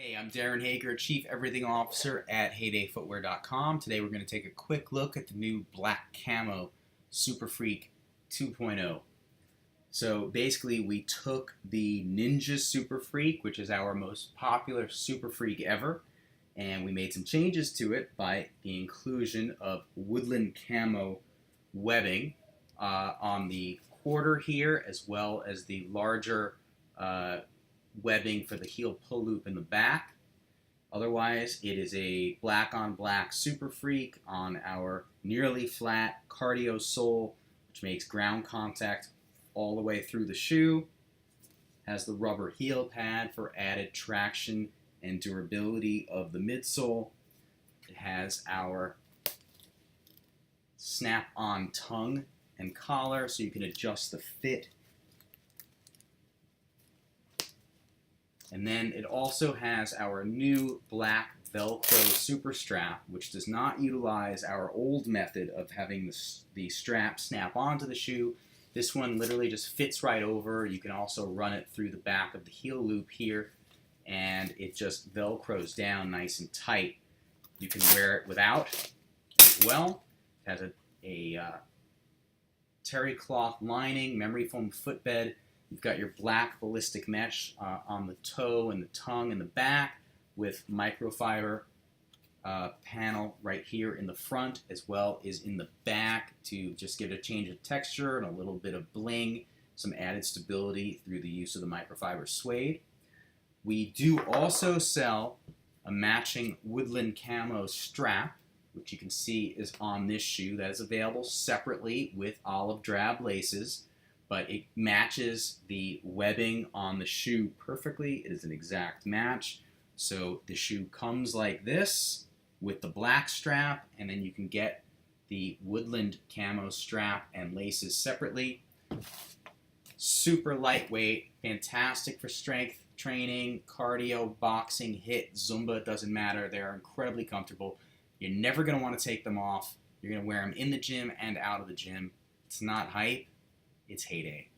Hey, I'm Darren Hager, Chief Everything Officer at HeydayFootwear.com. Today we're going to take a quick look at the new Black Camo Super Freak 2.0. So basically we took the Ninja Super Freak, which is our most popular Super Freak ever, and we made some changes to it by the inclusion of woodland camo webbing on the quarter here, as well as the larger webbing for the heel pull loop in the back. Otherwise, it is a black on black Super Freak on our nearly flat cardio sole, which makes ground contact all the way through the shoe. Has the rubber heel pad for added traction and durability of the midsole. It has our snap-on tongue and collar so you can adjust the fit. And then it also has our new black velcro super strap, which does not utilize our old method of having the strap snap onto the shoe. This one literally just fits right over. You can also run it through the back of the heel loop here, and it just velcros down nice and tight. You can wear it without as well. It has a terry cloth lining, memory foam footbed. You've got your black ballistic mesh on the toe and the tongue and the back, with microfiber panel right here in the front as well as in the back to just give it a change of texture and a little bit of bling, some added stability through the use of the microfiber suede. We do also sell a matching woodland camo strap, which you can see is on this shoe. That is available separately with olive drab laces, but it matches the webbing on the shoe perfectly. It is an exact match. So the shoe comes like this with the black strap, and then you can get the woodland camo strap and laces separately. Super lightweight, fantastic for strength training, cardio, boxing, HIIT, Zumba, doesn't matter. They're incredibly comfortable. You're never going to want to take them off. You're going to wear them in the gym and out of the gym. It's not hype. It's Heyday.